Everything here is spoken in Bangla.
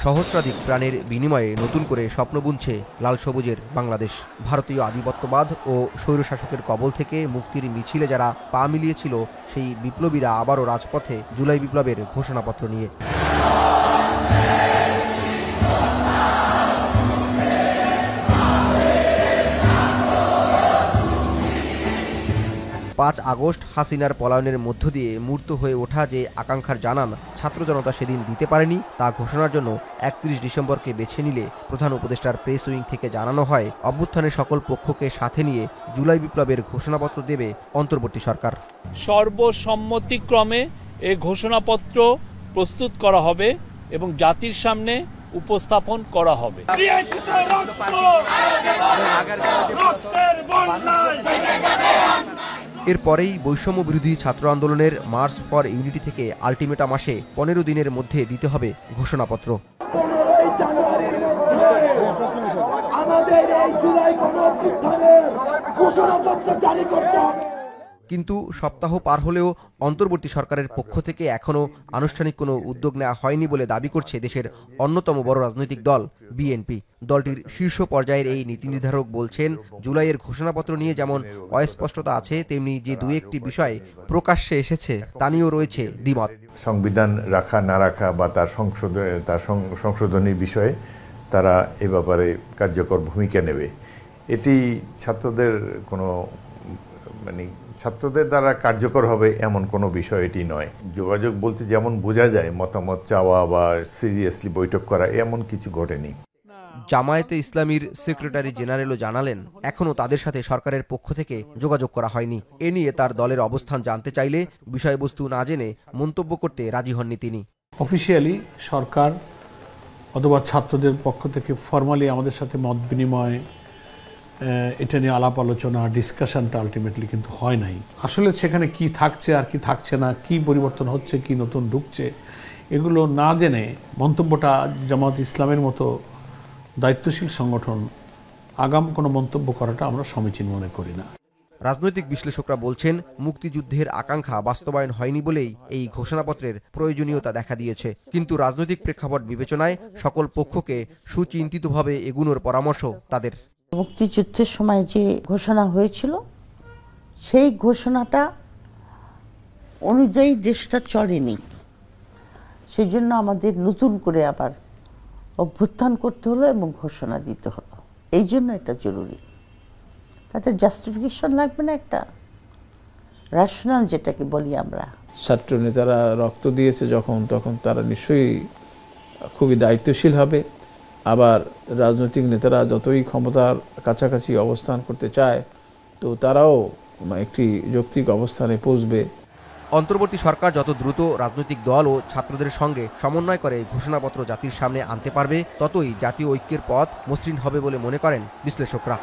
সহস্রাধিক প্রাণের বিনিময়ে নতুন করে স্বপ্ন বুনছে লাল সবুজের বাংলাদেশ। ভারতীয় আধিপত্যবাদ ও স্বৈরশাসকের কবল থেকে মুক্তির মিছিলে যারা পা মিলিয়েছিল, সেই বিপ্লবীরা আবারও রাজপথে জুলাই বিপ্লবের ঘোষণাপত্র নিয়ে। 5 আগস্ট হাসিনার পলায়নের মধ্য দিয়ে মূর্ত হয়ে ওঠা যে আকাঙ্ক্ষার জানান ছাত্র জনতা সেদিন দিতে পারেনি, তা ঘোষণার জন্য 31 ডিসেম্বরকে বেছে নিলে প্রধান উপদেষ্টার প্রেস উইং থেকে জানানো হয়, অভ্যুত্থানের সকল পক্ষকে সাথে নিয়ে জুলাই বিপ্লবের ঘোষণাপত্র দেবে অন্তর্বর্তী সরকার। সর্বসম্মতিক্রমে এই ঘোষণাপত্র প্রস্তুত করা হবে এবং জাতির সামনে উপস্থাপন করা হবে। এরপরেই বৈষম্য বিরোধী ছাত্র আন্দোলনের মার্চ ফর ইউনিটি থেকে আলটিমেটাম আসে 15 দিনের মধ্যে দিতে হবে ঘোষণাপত্র। 15 জানুয়ারির মধ্যে আমাদের এই জুলাই গণঅভ্যুত্থানের ঘোষণাপত্র জারি করতে হবে। কিন্তু সপ্তাহ পার হলেও অন্তর্বর্তী সরকারের পক্ষ থেকে এখনও আনুষ্ঠানিক কোনো উদ্যোগ নেওয়া হয়নি বলে দাবি করছে দেশের অন্যতম বড় রাজনৈতিক দল বিএনপি। দলটির শীর্ষ পর্যায়ের এই নীতি নির্ধারক বলছেন, জুলাইয়ের ঘোষণাপত্র নিয়ে যেমন অস্পষ্টতা আছে, তেমনি যে দু একটি বিষয় প্রকাশ্যে এসেছে তা নিয়েও রয়েছে দ্বিমত। সংবিধান রাখা না রাখা বা তার সংশোধনী বিষয়ে তারা এ ব্যাপারে কার্যকর ভূমিকা নেবে, এটি ছাত্রদের কোনো ছাত্রদের দ্বারা কার্যকর হবে এমন কোনো বিষয় এটি নয়। যোগাযোগ বলতে যেমন বোঝা যায় মতামত চাওয়া বা সিরিয়াসলি বৈঠক করা, এমন কিছু ঘটেনি। জামায়াতে ইসলামীর সেক্রেটারি জেনারেলও জানালেন, এখনও তাদের সাথে সরকারের পক্ষ থেকে যোগাযোগ করা হয়নি। এ নিয়ে তার দলের অবস্থান জানতে চাইলে বিষয়বস্তু না জেনে মন্তব্য করতে রাজি হননি তিনি। অফিসিয়ালি সরকার অথবা ছাত্রদের পক্ষ থেকে ফর্মালি আমাদের সাথে মত বিনিময়, এটা নিয়ে আলাপ আলোচনা, ডিসকাশনটা আলটিমেটলি কিন্তু হয় নাই। আসলে সেখানে কি থাকছে আর কি থাকছে না, কি পরিবর্তন হচ্ছে, কি নতুন ঢুকছে, এগুলো না জেনে মন্তব্যটা জামাত ইসলামের মতো দায়িত্বশীল সংগঠন আগাম কোনো মন্তব্য করাটা আমরা সমীচীন মনে করি না। রাজনৈতিক বিশ্লেষকরা বলছেন, মুক্তিযুদ্ধের আকাঙ্ক্ষা বাস্তবায়ন হয়নি বলেই এই ঘোষণাপত্রের প্রয়োজনীয়তা দেখা দিয়েছে। কিন্তু রাজনৈতিক প্রেক্ষাপট বিবেচনায় সকল পক্ষকে সুচিন্তিতভাবে এগুনোর পরামর্শ তাদের। মুক্তিযুদ্ধের সময় যে ঘোষণা হয়েছিল, সেই ঘোষণাটা অনুযায়ী দেশটা চলেনি, সেই জন্য আমাদের নতুন করে আবার অভ্যুত্থান করতে হলো এবং ঘোষণা দিতে হলো। এই জন্য এটা জরুরি। তাতে জাস্টিফিকেশন লাগবে না, একটা রেশনাল যেটাকে বলি আমরা। ছাত্র নেতারা রক্ত দিয়েছে যখন, তখন তারা নিশ্চয়ই খুবই দায়িত্বশীল হবে। আবার রাজনৈতিক নেতারা যতই ক্ষমতার কাছাকাছি অবস্থান করতে চায়, তো তারাও একটি যৌক্তিক অবস্থানে পৌঁছবে। অন্তর্বর্তী সরকার যত দ্রুত রাজনৈতিক দল ও ছাত্রদের সঙ্গে সমন্বয় করে ঘোষণাপত্র জাতির সামনে আনতে পারবে, ততই জাতীয় ঐক্যের পথ মসৃণ হবে বলে মনে করেন বিশ্লেষকরা।